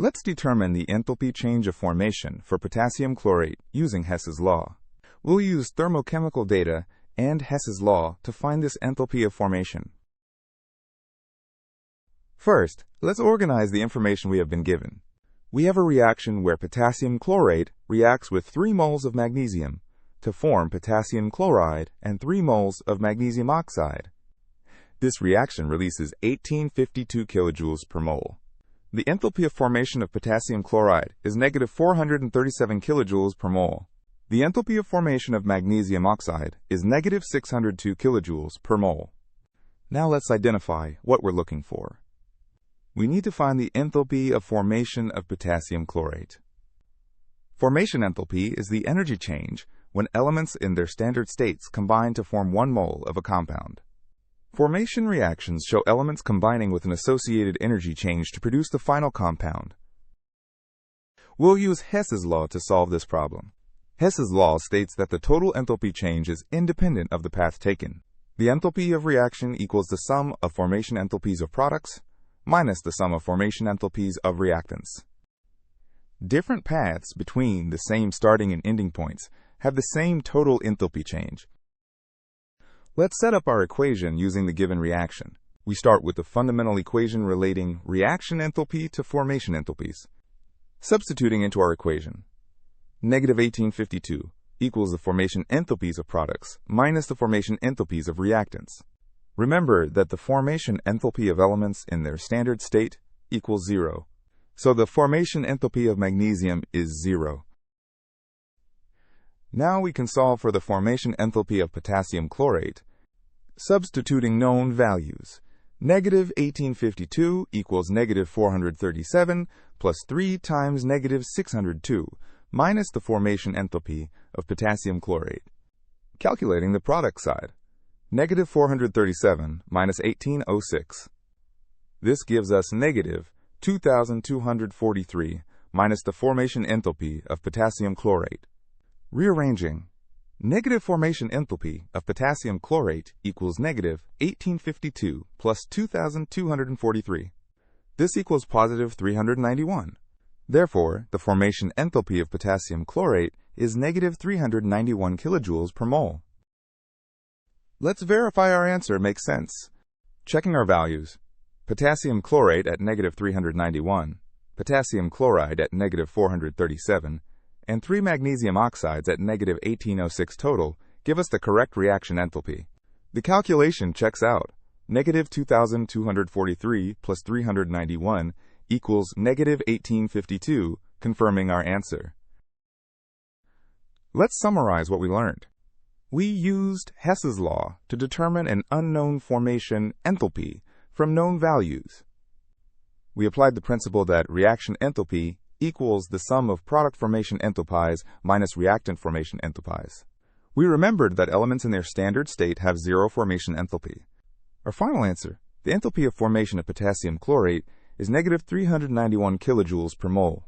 Let's determine the enthalpy change of formation for potassium chlorate using Hess's law. We'll use thermochemical data and Hess's law to find this enthalpy of formation. First, let's organize the information we have been given. We have a reaction where potassium chlorate reacts with 3 moles of magnesium to form potassium chloride and 3 moles of magnesium oxide. This reaction releases 1852 kilojoules per mole. The enthalpy of formation of potassium chloride is negative 437 kilojoules per mole. The enthalpy of formation of magnesium oxide is negative 602 kilojoules per mole. Now let's identify what we're looking for. We need to find the enthalpy of formation of potassium chlorate. Formation enthalpy is the energy change when elements in their standard states combine to form 1 mole of a compound. Formation reactions show elements combining with an associated energy change to produce the final compound. We'll use Hess's law to solve this problem. Hess's law states that the total enthalpy change is independent of the path taken. The enthalpy of reaction equals the sum of formation enthalpies of products minus the sum of formation enthalpies of reactants. Different paths between the same starting and ending points have the same total enthalpy change. Let's set up our equation using the given reaction. We start with the fundamental equation relating reaction enthalpy to formation enthalpies. Substituting into our equation, negative 1852 equals the formation enthalpies of products minus the formation enthalpies of reactants. Remember that the formation enthalpy of elements in their standard state equals 0, so the formation enthalpy of magnesium is 0. Now we can solve for the formation enthalpy of potassium chlorate, substituting known values. Negative 1852 equals negative 437 plus 3 times negative 602 minus the formation enthalpy of potassium chlorate. Calculating the product side. Negative 437 minus 1806. This gives us negative 2243 minus the formation enthalpy of potassium chlorate. Rearranging, negative formation enthalpy of potassium chlorate equals negative 1852 plus 2243. This equals positive 391. Therefore, the formation enthalpy of potassium chlorate is negative 391 kilojoules per mole. Let's verify our answer makes sense. Checking our values. Potassium chlorate at negative 391, potassium chloride at negative 437, and 3 magnesium oxides at negative 1806 total give us the correct reaction enthalpy. The calculation checks out. Negative 2243 plus 391 equals negative 1852, confirming our answer. Let's summarize what we learned. We used Hess's law to determine an unknown formation enthalpy from known values. We applied the principle that reaction enthalpy equals the sum of product formation enthalpies minus reactant formation enthalpies. We remembered that elements in their standard state have 0 formation enthalpy. Our final answer, the enthalpy of formation of potassium chlorate, is negative 391 kilojoules per mole.